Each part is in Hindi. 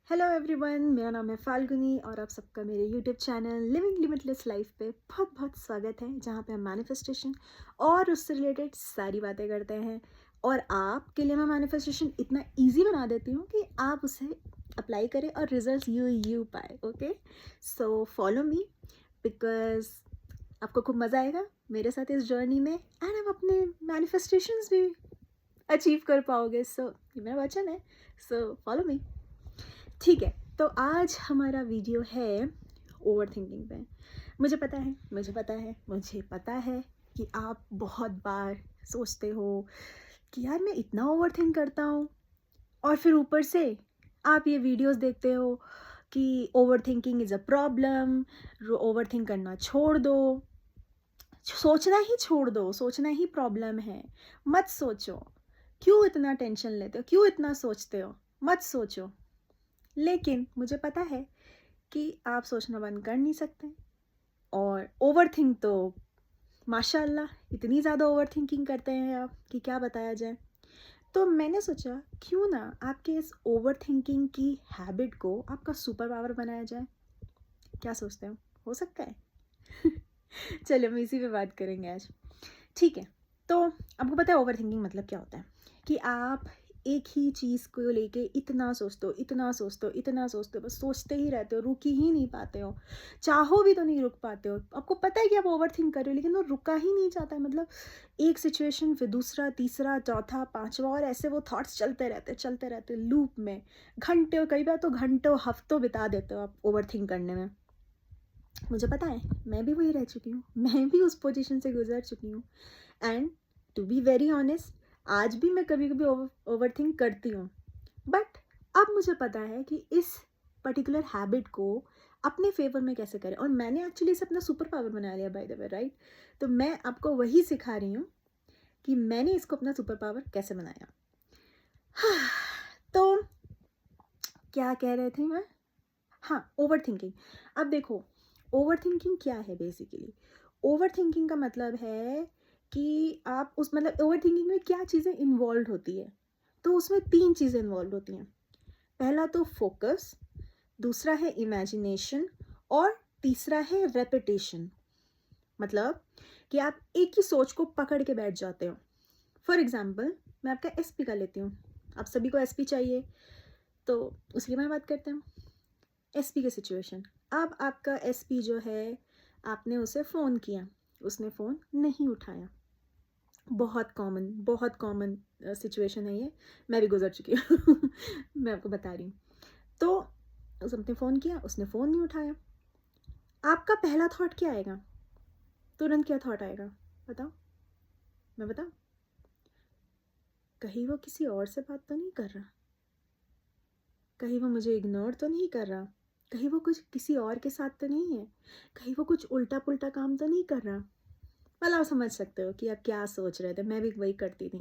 हेलो एवरीवन, मेरा नाम है फाल्गुनी और आप सबका मेरे YouTube channel living limitless life पे बहुत बहुत स्वागत है, जहाँ पे हम मैनिफेस्टेशन और उससे रिलेटेड सारी बातें करते हैं। और आपके लिए मैं मैनिफेस्टेशन इतना इजी बना देती हूँ कि आप उसे अप्लाई करें और रिजल्ट यू पाए। Okay, so follow me because आपको खूब मज़ा आएगा मेरे साथ इस जर्नी में एंड आप अपने मैनिफेस्टेशंस भी अचीव कर पाओगे। सो ये मेरा वचन है, सो फॉलो मी। ठीक है, तो आज हमारा वीडियो है ओवर थिंकिंग पे। मुझे पता है कि आप बहुत बार सोचते हो कि यार मैं इतना ओवर थिंक करता हूँ, और फिर ऊपर से आप ये वीडियोस देखते हो कि over thinking is a problem, over think करना छोड़ दो, सोचना ही छोड़ दो, सोचना ही प्रॉब्लम है, मत सोचो, क्यों इतना टेंशन लेते हो, क्यों इतना सोचते हो, मत सोचो। लेकिन मुझे पता है कि आप सोचना बंद कर नहीं सकते, और ओवर थिंक तो माशाल्लाह इतनी ज़्यादा ओवर थिंकिंग करते हैं आप कि क्या बताया जाए। तो मैंने सोचा क्यों ना आपके इस ओवर थिंकिंग की हैबिट को आपका सुपर पावर बनाया जाए। क्या सोचते हो सकता है? चलिए हम इसी पे बात करेंगे आज। ठीक है, तो आपको पता है ओवर थिंकिंग मतलब क्या होता है? कि आप एक ही चीज़ को लेके इतना सोचते हो, इतना सोचते हो, इतना सोचते हो, बस सोचते ही रहते हो, रुक ही नहीं पाते हो। चाहो भी तो नहीं रुक पाते हो। आपको पता है कि आप ओवर थिंक कर रहे हो, लेकिन वो रुका ही नहीं जाता है। मतलब एक सिचुएशन, फिर दूसरा, तीसरा, चौथा, पाँचवा, और ऐसे वो थॉट्स चलते रहते लूप में। घंटे, कई बार तो घंटों, हफ्तों बिता देते हो आप ओवर थिंक करने में। मुझे पता है, मैं भी वही रह चुकी हूँ, मैं भी उस पोजीशन से गुजर चुकी हूँ। And to be very honest, आज भी मैं कभी कभी ओवर थिंक करती हूँ। बट अब मुझे पता है कि इस पर्टिकुलर हैबिट को अपने फेवर में कैसे करें, और मैंने एक्चुअली इसे अपना सुपर पावर बना लिया, बाय द वे, राइट। तो मैं आपको वही सिखा रही हूँ कि मैंने इसको अपना सुपर पावर कैसे बनाया। तो क्या कह रहे थे मैं? हाँ, ओवर थिंकिंग। अब देखो, ओवर थिंकिंग क्या है बेसिकली? ओवर थिंकिंग का मतलब है कि आप उस, मतलब ओवर थिंकिंग में क्या चीज़ें इन्वॉल्व होती है? तो उसमें 3 चीज़ें इन्वॉल्व होती हैं। पहला तो फोकस, दूसरा है इमेजिनेशन, और तीसरा है रेपिटेशन। मतलब कि आप एक ही सोच को पकड़ के बैठ जाते हो। फॉर एग्जाम्पल, मैं आपका एसपी का लेती हूँ। आप सभी को एसपी चाहिए, तो उसकी मैं बात करते हैं। एसपी की सिचुएशन। अब आपका एसपी जो है, आपने उसे फ़ोन किया, उसने फ़ोन नहीं उठाया। बहुत कॉमन सिचुएशन है ये, मैं भी गुजर चुकी हूँ। मैं आपको बता रही हूँ। तो उसने फ़ोन किया, उसने फ़ोन नहीं उठाया। आपका पहला थॉट क्या आएगा? तुरंत क्या थॉट आएगा? बताओ, मैं बताऊँ? कहीं वो किसी और से बात तो नहीं कर रहा, कहीं वो मुझे इग्नोर तो नहीं कर रहा, कहीं वो कुछ किसी और के साथ तो नहीं है, कहीं वो कुछ उल्टा पुल्टा काम तो नहीं कर रहा। मतलब आप समझ सकते हो कि आप क्या सोच रहे थे, मैं भी वही करती थी।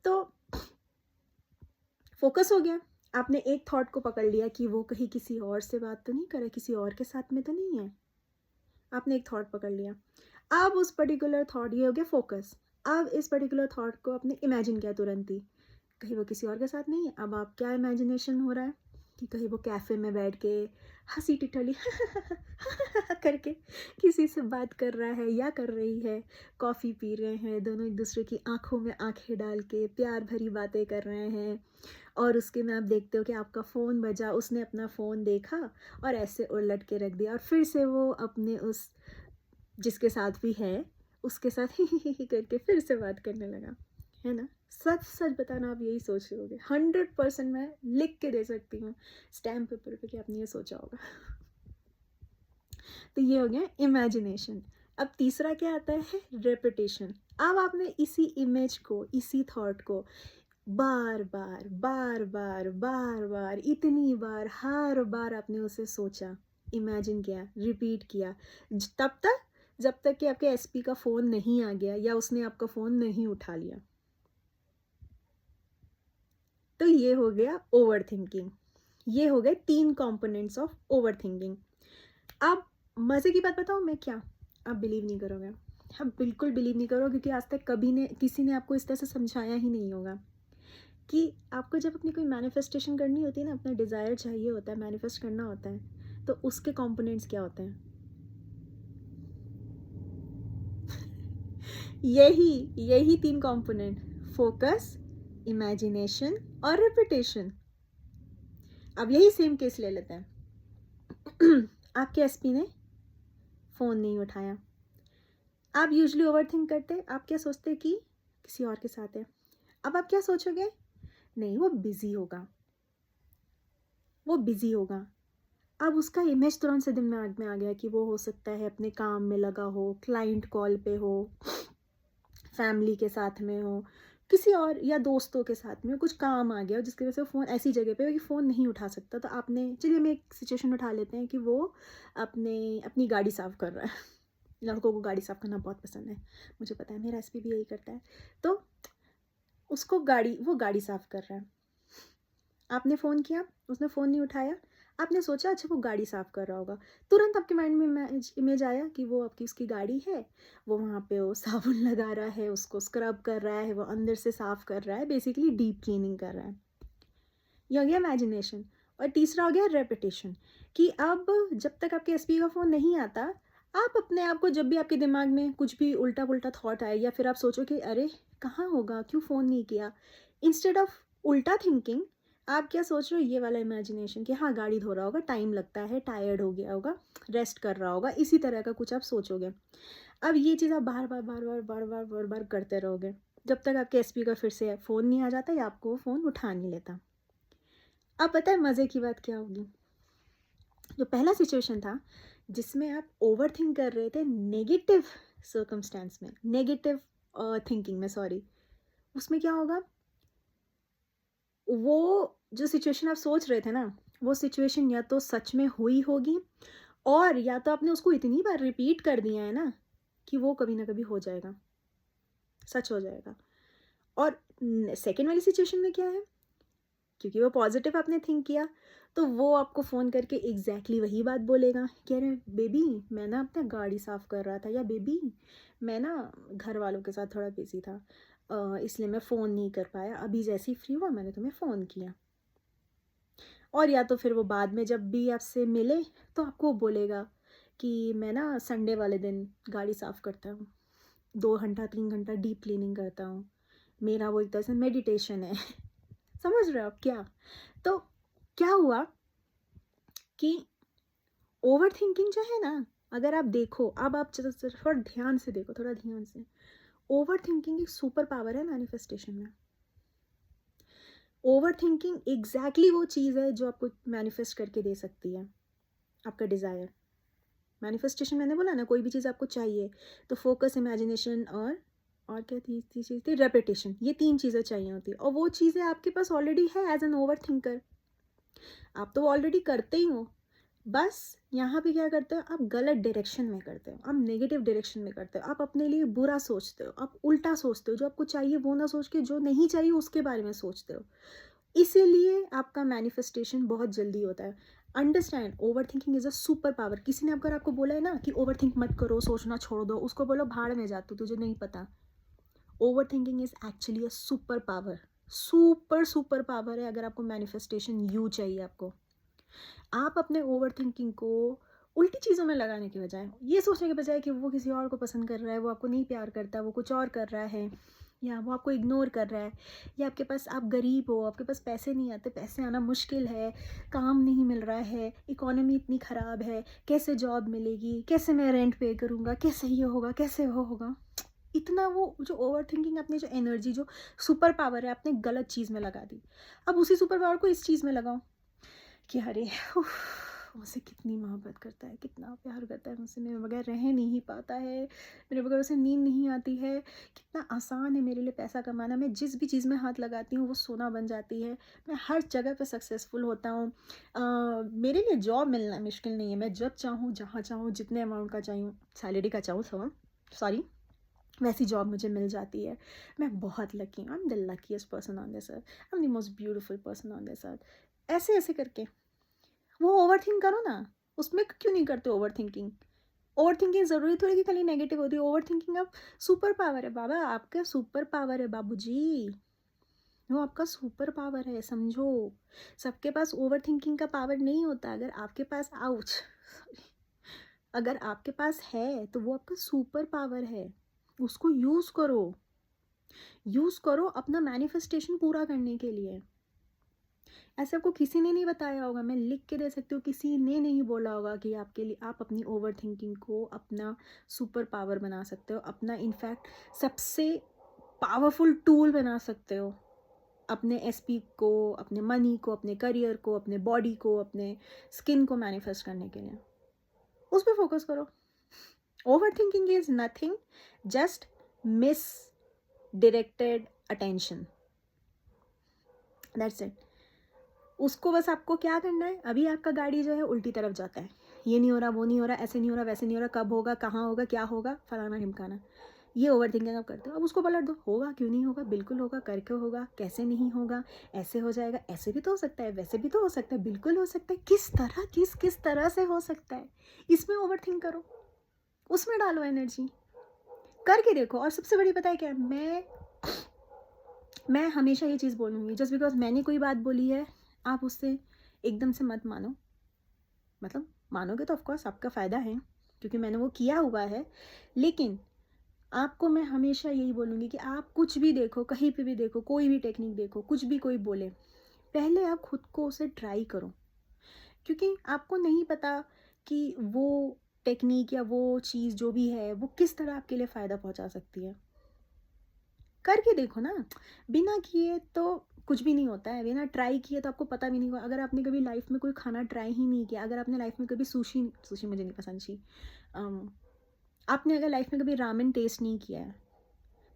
तो फोकस हो गया, आपने एक थॉट को पकड़ लिया कि वो कहीं किसी और से बात तो नहीं कर रहा, किसी और के साथ में तो नहीं है। आपने एक थॉट पकड़ लिया। अब उस पर्टिकुलर थॉट, ये हो गया फोकस। अब इस पर्टिकुलर थॉट को आपने इमेजिन किया तुरंत ही, कहीं वो किसी और के साथ नहीं है। अब आप क्या इमेजिनेशन हो रहा है कि कहीं वो कैफ़े में बैठ के हंसी टिटोली करके किसी से बात कर रहा है या कर रही है, कॉफ़ी पी रहे हैं दोनों, एक दूसरे की आंखों में आंखें डाल के प्यार भरी बातें कर रहे हैं। और उसके में आप देखते हो कि आपका फ़ोन बजा, उसने अपना फ़ोन देखा और ऐसे उलट के रख दिया, और फिर से वो अपने उस जिसके साथ भी है उसके साथ ही करके फिर से बात करने लगा, है ना? सच सच बताना, आप यही सोच रहे होगे। 100% मैं लिख के दे सकती हूँ स्टैम्प पेपर पे कि आपने ये सोचा होगा। तो ये हो गया इमेजिनेशन। अब तीसरा क्या आता है? रेपिटेशन। अब आपने इसी इमेज को, इसी थॉट को बार बार बार बार बार बार, इतनी बार, हर बार आपने उसे सोचा, इमेजिन किया, रिपीट किया, तब तक जब तक कि आपके एसपी का फ़ोन नहीं आ गया या उसने आपका फ़ोन नहीं उठा लिया। तो ये हो गया ओवर थिंकिंग। ये हो गए 3 कंपोनेंट्स ऑफ ओवर थिंकिंग। अब मज़े की बात बताऊँ मैं क्या? आप बिलीव नहीं करोगे, आप बिल्कुल बिलीव नहीं करोगे, क्योंकि आज तक कभी ने किसी ने आपको इस तरह से समझाया ही नहीं होगा कि आपको जब अपनी कोई मैनिफेस्टेशन करनी होती है ना, अपना डिज़ायर चाहिए होता है, मैनिफेस्ट करना होता है, तो उसके कंपोनेंट्स क्या होते हैं? यही यही 3 कंपोनेंट, फोकस, इमेजिनेशन और रिपिटेशन। अब यही सेम केस ले लेते हैं। आपके एसपी ने फ़ोन नहीं उठाया। आप यूजुअली ओवरथिंक करते, आप क्या सोचते कि किसी और के साथ है। अब आप क्या सोचोगे? नहीं, वो बिज़ी होगा, वो बिज़ी होगा। अब उसका इमेज तुरंत से दिमाग में आ गया कि वो हो सकता है अपने काम में लगा हो, क्लाइंट कॉल पे हो, फैमिली के साथ में हो, किसी और या दोस्तों के साथ में कुछ काम आ गया हो जिसकी वजह से फ़ोन ऐसी जगह पे हो कि फ़ोन नहीं उठा सकता। तो आपने, चलिए हम एक सिचुएशन उठा लेते हैं कि वो अपनी गाड़ी साफ़ कर रहा है। लड़कों को गाड़ी साफ़ करना बहुत पसंद है, मुझे पता है, मेरा एसपी भी यही करता है। तो वो गाड़ी साफ़ कर रहा है, आपने फ़ोन किया, उसने फ़ोन नहीं उठाया, आपने सोचा अच्छा वो गाड़ी साफ़ कर रहा होगा। तुरंत आपके माइंड में इमेज आया कि वो आपकी उसकी गाड़ी है, वो वहाँ पे वो साबुन लगा रहा है, उसको स्क्रब कर रहा है, वो अंदर से साफ़ कर रहा है, बेसिकली डीप क्लीनिंग कर रहा है। ये हो गया इमेजिनेशन। और तीसरा हो गया रेपिटेशन, कि अब जब तक आपके एसपी का फ़ोन नहीं आता, आप अपने आप को, जब भी आपके दिमाग में कुछ भी उल्टा-पुल्टा थॉट आए या फिर आप सोचो कि अरे! कहाँ होगा? क्यों फ़ोन नहीं किया? इंस्टेड ऑफ उल्टा थिंकिंग, आप क्या सोच रहे हो? ये वाला इमेजिनेशन कि हाँ, गाड़ी धो रहा होगा, टाइम लगता है, टायर्ड हो गया होगा, रेस्ट कर रहा होगा, इसी तरह का कुछ आप सोचोगे। अब ये चीज़ आप बार-बार, बार-बार, बार-बार, बार-बार करते रहोगे, जब तक आपके एसपी का फिर से फ़ोन नहीं आ जाता या आपको वो फ़ोन उठा नहीं लेता। अब पता है मज़े की बात क्या होगी? जो पहला सिचुएशन था, जिसमें आप ओवरथिंक कर रहे थे नेगेटिव सर्कमस्टेंस में, नेगेटिव थिंकिंग में, सॉरी, उसमें क्या होगा? वो जो सिचुएशन आप सोच रहे थे ना, वो सिचुएशन या तो सच में हुई होगी, और या तो आपने उसको इतनी बार रिपीट कर दिया है ना, कि वो कभी ना कभी हो जाएगा, सच हो जाएगा। और सेकंड वाली सिचुएशन में क्या है? क्योंकि वो पॉजिटिव आपने थिंक किया, तो वो आपको फ़ोन करके एग्जैक्टली वही बात बोलेगा कि अरे बेबी, मैं ना अपना गाड़ी साफ़ कर रहा था, या बेबी मैं ना घर वालों के साथ थोड़ा बिजी था, इसलिए मैं फ़ोन नहीं कर पाया, अभी जैसे ही फ्री हुआ मैंने तुम्हें फ़ोन किया। और या तो फिर वो बाद में जब भी आपसे मिले, तो आपको बोलेगा कि मैं ना संडे वाले दिन गाड़ी साफ़ करता हूँ, 2 घंटा 3 घंटा डीप क्लीनिंग करता हूँ, मेरा वो एक तरह से मेडिटेशन है। समझ रहे हो आप क्या? तो क्या हुआ कि ओवरथिंकिंग जो है ना, अगर आप देखो, अब आप थोड़ा ध्यान से देखो, थोड़ा ध्यान से, ओवरथिंकिंग एक सुपर पावर है मैनिफेस्टेशन में। ओवरथिंकिंग एग्जैक्टली वो चीज़ है जो आपको मैनिफेस्ट करके दे सकती है आपका डिज़ायर। मैनिफेस्टेशन मैंने बोला ना, कोई भी चीज़ आपको चाहिए तो फोकस, इमेजिनेशन और क्या तीसरी चीज़ थी? रेपिटेशन। ये 3 चीज़ें चाहिए होती है, और वो चीज़ें आपके पास ऑलरेडी है एज एन ओवरथिंकर। आप तो ऑलरेडी करते ही हो, बस यहाँ पे क्या करते हो, आप गलत डायरेक्शन में करते हो, आप नेगेटिव डायरेक्शन में करते हो, आप अपने लिए बुरा सोचते हो, आप उल्टा सोचते हो, जो आपको चाहिए वो ना सोच के जो नहीं चाहिए उसके बारे में सोचते हो। इसीलिए आपका मैनिफेस्टेशन बहुत जल्दी होता है। Understand, over thinking is a super power. किसी ने अगर आपको बोला है ना कि ओवर थिंक मत करो, सोचना छोड़ दो, उसको बोलो भाड़ में जा, तू, तुझे नहीं पता। Over thinking is actually a super power, super super power है। अगर आपको मैनिफेस्टेशन यू चाहिए, आपको, आप अपने ओवरथिंकिंग को उल्टी चीज़ों में लगाने के बजाय, ये सोचने के बजाय कि वो किसी और को पसंद कर रहा है, वो आपको नहीं प्यार करता, वो कुछ और कर रहा है, या वो आपको इग्नोर कर रहा है, या आपके पास, आप गरीब हो, आपके पास पैसे नहीं आते, पैसे आना मुश्किल है, काम नहीं मिल रहा है, इकोनॉमी इतनी ख़राब है, कैसे जॉब मिलेगी, कैसे मैं रेंट पे करूँगा, कैसे ये होगा, कैसे वो होगा, इतना वो जो ओवर थिंकिंग, अपनी जो एनर्जी, जो सुपर पावर है, आपने गलत चीज़ में लगा दी। अब उसी सुपर पावर को इस चीज़ में लगाओ कि अरे उफ़, मुझसे कितनी मोहब्बत करता है, कितना प्यार करता है मुझसे, मेरे बगैर रह नहीं पाता है, मेरे बगैर उसे नींद नहीं आती है, कितना आसान है मेरे लिए पैसा कमाना, मैं जिस भी चीज़ में हाथ लगाती हूँ वो सोना बन जाती है, मैं हर जगह पे सक्सेसफुल होता हूँ, मेरे लिए जॉब मिलना मुश्किल नहीं है, मैं जब चाहूँ, जहाँ चाहूँ, जितने अमाउंट का चाहूँ, सैलरी का चाहूँ, सॉरी, वैसी जॉब मुझे मिल जाती है, मैं बहुत लकी हूँ, I am the luckiest person on this earth, I am the most beautiful person on this earth. ऐसे ऐसे करके वो ओवरथिंक करो ना, उसमें क्यों नहीं करते ओवरथिंकिंग? ओवरथिंकिंग ज़रूरी थोड़ी कि खाली नेगेटिव होती है, ओवरथिंकिंग अब सुपर पावर है बाबा, आपका सुपर पावर है बाबूजी। वो आपका सुपर पावर है, समझो। सबके पास ओवर थिंकिंग का पावर नहीं होता। अगर आपके पास आउच अगर आपके पास है तो वो आपका सुपर पावर है। उसको यूज़ करो अपना मैनिफेस्टेशन पूरा करने के लिए। ऐसे आपको किसी ने नहीं बताया होगा, मैं लिख के दे सकती हूँ, किसी ने नहीं बोला होगा कि आपके लिए आप अपनी ओवर थिंकिंग को अपना सुपर पावर बना सकते हो, अपना इनफैक्ट सबसे पावरफुल टूल बना सकते हो। अपने एसपी को, अपने मनी को, अपने करियर को, अपने बॉडी को, अपने स्किन को मैनिफेस्ट करने के लिए उस पर फोकस करो। Over thinking is nothing, just miss directed attention, that's it. उसको बस आपको क्या करना है, अभी आपका गाड़ी जो है उल्टी तरफ जाता है, ये नहीं हो रहा, वो नहीं हो रहा, ऐसे नहीं हो रहा, वैसे नहीं हो रहा, कब होगा, कहाँ होगा, क्या होगा, फलाना ढिमकाना, ये ओवर थिंकिंग आप करते हो। अब उसको पलट दो, होगा क्यों नहीं होगा, बिल्कुल होगा, करके होगा, कैसे नहीं होगा, ऐसे हो जाएगा, ऐसे भी तो हो सकता है, वैसे भी तो हो सकता है, बिल्कुल हो सकता है, किस तरह से हो सकता है, इसमें ओवर थिंक करो, उसमें डालो एनर्जी, करके देखो। और सबसे बड़ी पता है क्या है, मैं हमेशा ये चीज़ बोलूँगी, जस्ट बिकॉज मैंने कोई बात बोली है आप उससे एकदम से मत मानो। मतलब मानोगे तो ऑफकोर्स आपका फ़ायदा है, क्योंकि मैंने वो किया हुआ है। लेकिन आपको मैं हमेशा यही बोलूँगी कि आप कुछ भी देखो, कहीं पे भी देखो, कोई भी टेक्निक देखो, कुछ भी कोई बोले, पहले आप खुद को उसे ट्राई करो। क्योंकि आपको नहीं पता कि वो टेक्निक या वो चीज़ जो भी है वो किस तरह आपके लिए फ़ायदा पहुंचा सकती है। करके देखो ना, बिना किए तो कुछ भी नहीं होता है, बिना ट्राई किए तो आपको पता भी नहीं होगा। अगर आपने कभी लाइफ में कोई खाना ट्राई ही नहीं किया, अगर आपने लाइफ में कभी सुशी सुशी मुझे नहीं पसंद छी आपने अगर लाइफ में कभी रामेन टेस्ट नहीं किया है,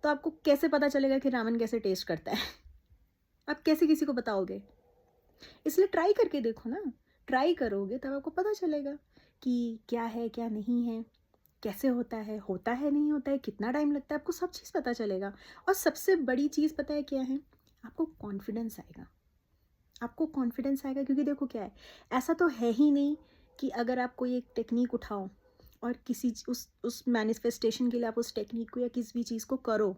तो आपको कैसे पता चलेगा कि रामेन कैसे टेस्ट करता है? आप कैसे किसी को बताओगे? इसलिए ट्राई करके देखो ना, ट्राई करोगे तब आपको पता चलेगा कि क्या है, क्या नहीं है, कैसे होता है नहीं होता है, कितना टाइम लगता है, आपको सब चीज़ पता चलेगा। और सबसे बड़ी चीज़ पता है क्या है? आपको कॉन्फिडेंस आएगा। आपको कॉन्फिडेंस आएगा, क्योंकि देखो क्या है, ऐसा तो है ही नहीं कि अगर आप कोई एक टेक्निक उठाओ और उस मैनिफेस्टेशन के लिए आप उस टेक्निक को या किसी भी चीज़ को करो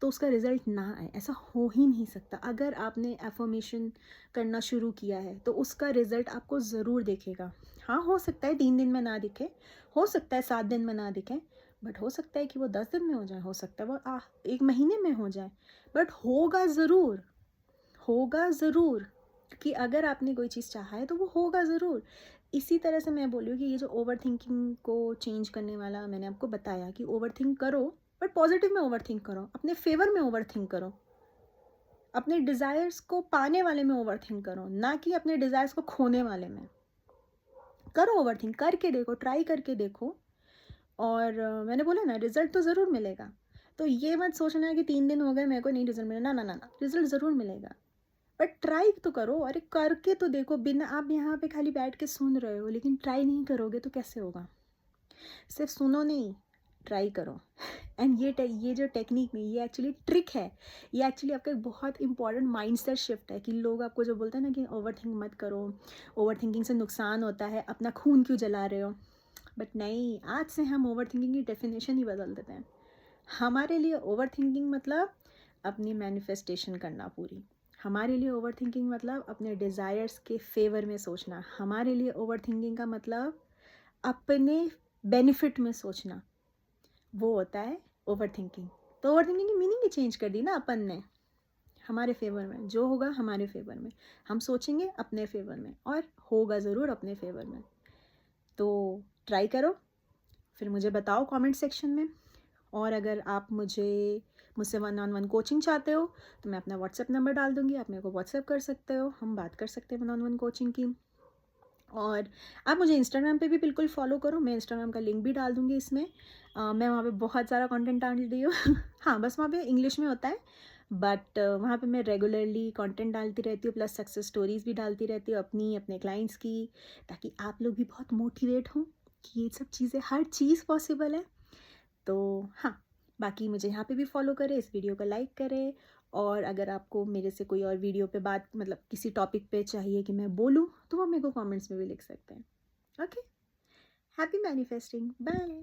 तो उसका रिजल्ट ना आए, ऐसा हो ही नहीं सकता। अगर आपने एफर्मेशन करना शुरू किया है तो उसका रिजल्ट आपको ज़रूर दिखेगा। हाँ, हो सकता है 3 दिन में ना दिखे, हो सकता है 7 दिन में ना दिखे, बट हो सकता है कि वो 10 दिन में हो जाए, हो सकता है वो 1 महीने में हो जाए, बट होगा ज़रूर, होगा ज़रूर। कि अगर आपने कोई चीज़ चाहा है तो वो होगा ज़रूर। इसी तरह से मैं बोली हूँ कि ये जो ओवर थिंकिंग को चेंज करने वाला मैंने आपको बताया कि ओवर थिंक करो, बट पॉजिटिव में ओवर थिंक करो, अपने फेवर में ओवर थिंक करो, अपने डिज़ायर्स को पाने वाले में ओवर थिंक करो, ना कि अपने डिज़ायर्स को खोने वाले में। करो ओवर थिंक, करके देखो, ट्राई करके देखो। और मैंने बोला ना, रिजल्ट तो ज़रूर मिलेगा। तो ये मत सोचना है कि 3 दिन हो गए मेरे को नहीं रिजल्ट मिला, ना ना ना ना, रिजल्ट ज़रूर मिलेगा। बट ट्राई तो करो, अरे करके तो देखो। बिना आप यहाँ पे खाली बैठ के सुन रहे हो लेकिन ट्राई नहीं करोगे तो कैसे होगा? सिर्फ सुनो नहीं, ट्राई करो। एंड ये जो टेक्निक नहीं, ये एक्चुअली ट्रिक है। ये एक्चुअली आपका एक बहुत इंपॉर्टेंट माइंडसेट शिफ्ट है कि लोग आपको जो बोलते हैं ना कि ओवर थिंक मत करो, ओवर थिंकिंग से नुकसान होता है, अपना खून क्यों जला रहे हो। बट नहीं, आज से हम ओवर थिंकिंग की डेफिनेशन ही बदल देते हैं। हमारे लिए ओवर थिंकिंग मतलब अपनी मैनिफेस्टेशन करना पूरी। हमारे लिए ओवर थिंकिंग मतलब अपने डिज़ायर्स के फेवर में सोचना। हमारे लिए ओवर थिंकिंग का मतलब अपने बेनिफिट में सोचना, वो होता है ओवर थिंकिंग। तो ओवर थिंकिंग की मीनिंग ही चेंज कर दी ना अपन ने। हमारे फेवर में जो होगा, हमारे फेवर में हम सोचेंगे, अपने फेवर में, और होगा ज़रूर अपने फेवर में। तो ट्राई करो, फिर मुझे बताओ कमेंट सेक्शन में। और अगर आप मुझसे 1-on-1 कोचिंग चाहते हो तो मैं अपना व्हाट्सएप नंबर डाल दूँगी, आप मेरे को व्हाट्सएप कर सकते हो, हम बात कर सकते हैं 1-on-1 कोचिंग की। और आप मुझे इंस्टाग्राम पे भी बिल्कुल फॉलो करो, मैं इंस्टाग्राम का लिंक भी डाल दूँगी इसमें। मैं वहाँ पे बहुत सारा कंटेंट डाल रही हूँ हाँ, बस वहाँ पे इंग्लिश में होता है, बट वहाँ पे मैं रेगुलरली कंटेंट डालती रहती हूँ, प्लस सक्सेस स्टोरीज़ भी डालती रहती हूँ अपनी, अपने क्लाइंट्स की, ताकि आप लोग भी बहुत मोटिवेट हों कि ये सब चीज़ें, हर चीज़ पॉसिबल है। तो हाँ, बाकी मुझे यहाँ पे भी फॉलो करें, इस वीडियो को लाइक करें। और अगर आपको मेरे से कोई और वीडियो पे बात, मतलब किसी टॉपिक पे चाहिए कि मैं बोलूँ, तो वो मेरे को कमेंट्स में भी लिख सकते हैं। Okay, happy manifesting, bye.